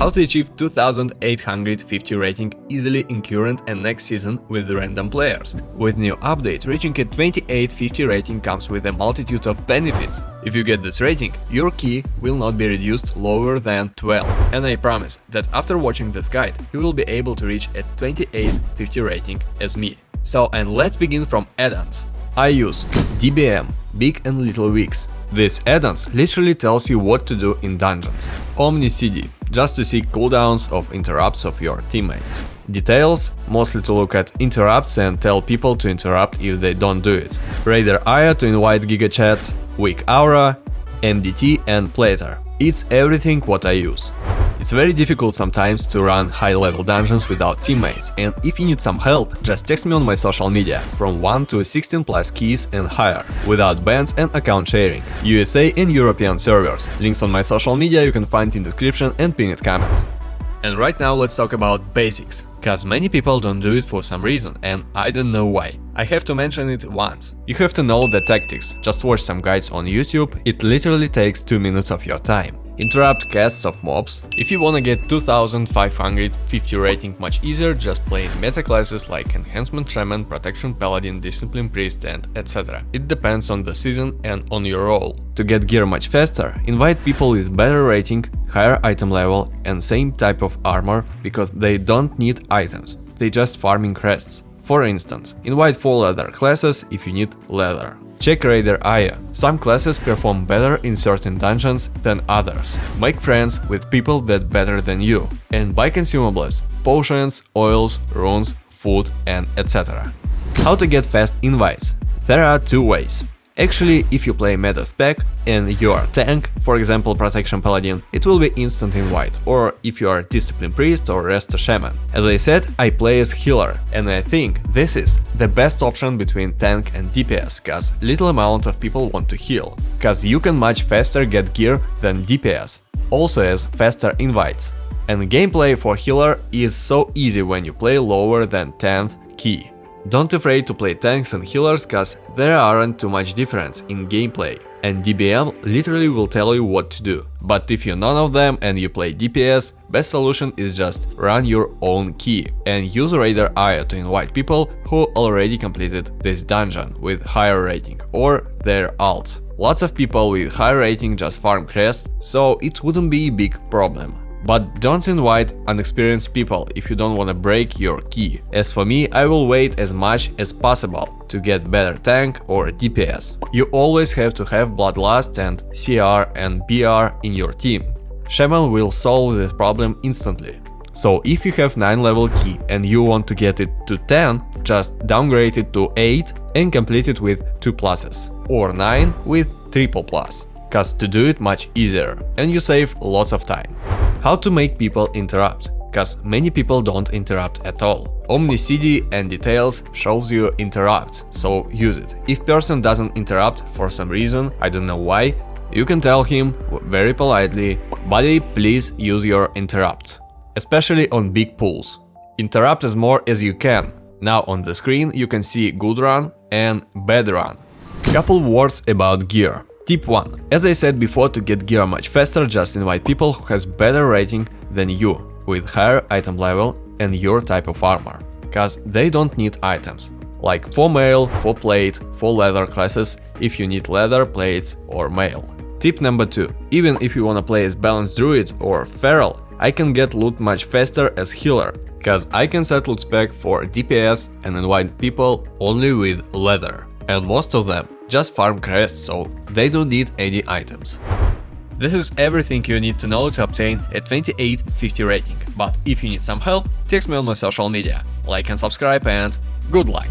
How to achieve 2850 rating easily in current and next season with random players. With new update, reaching a 2850 rating comes with a multitude of benefits. If you get this rating, your key will not be reduced lower than 12. And I promise that after watching this guide, you will be able to reach a 2850 rating as me. So, and let's begin from add-ons. I use DBM, Big and Little Weeks. This add-ons literally tells you what to do in dungeons. Omni CD, just to see cooldowns of interrupts of your teammates. Details, mostly to look at interrupts and tell people to interrupt if they don't do it. Raider Aya to invite giga chats, Weak Aura, MDT and Plater. It's everything what I use. It's very difficult sometimes to run high-level dungeons without teammates, and if you need some help, just text me on my social media, from 1 to 16 plus keys and higher, without bans and account sharing. USA and European servers. Links on my social media you can find in description and pinned comment. And right now let's talk about basics, cause many people don't do it for some reason, and I don't know why. I have to mention it once. You have to know the tactics, just watch some guides on YouTube, it literally takes 2 minutes of your time. Interrupt casts of mobs. If you wanna get 2550 rating much easier, just play meta classes like Enhancement Shaman, Protection Paladin, Discipline Priest and etc. It depends on the season and on your role. To get gear much faster, invite people with better rating, higher item level and same type of armor, because they don't need items, they just farming crests. For instance, invite 4 leather classes if you need leather. Check Raider Aya. Some classes perform better in certain dungeons than others. Make friends with people that better than you. And buy consumables, potions, oils, runes, food and etc. How to get fast invites? There are 2 ways. Actually, if you play meta spec and you are tank, for example Protection Paladin, it will be instant invite, or if you are Discipline Priest or Resta Shaman. As I said, I play as healer, and I think this is the best option between tank and DPS, cause little amount of people want to heal, cause you can much faster get gear than DPS, also as faster invites. And gameplay for healer is so easy when you play lower than 10th key. Don't afraid to play tanks and healers, cause there aren't too much difference in gameplay, and DBM literally will tell you what to do. But if you're none of them and you play DPS, best solution is just run your own key and use Raider Aya to invite people who already completed this dungeon with higher rating or their alts. Lots of people with high rating just farm crests, so it wouldn't be a big problem. But don't invite unexperienced people if you don't want to break your key. As for me, I will wait as much as possible to get better tank or DPS. You always have to have Bloodlust and CR and BR in your team. Shaman will solve this problem instantly. So if you have 9 level key and you want to get it to 10, just downgrade it to 8 and complete it with 2 pluses, or 9 with triple plus, cause to do it much easier and you save lots of time. How to make people interrupt, cause many people don't interrupt at all. Omni CD and details shows you interrupt, so use it. If person doesn't interrupt for some reason, I don't know why, you can tell him very politely, buddy, please use your interrupt. Especially on big pools. Interrupt as more as you can. Now on the screen you can see good run and bad run. Couple words about gear. Tip 1. As I said before, to get gear much faster, just invite people who has better rating than you, with higher item level and your type of armor, cause they don't need items, like 4 mail, 4 plate, 4 leather classes if you need leather, plates or mail. Tip number 2. Even if you wanna play as balanced druid or feral, I can get loot much faster as healer, cause I can set loot spec for DPS and invite people only with leather, and most of them just farm crests, so they don't need any items. This is everything you need to know to obtain a 2850 rating, but if you need some help, text me on my social media, like and subscribe, and good luck!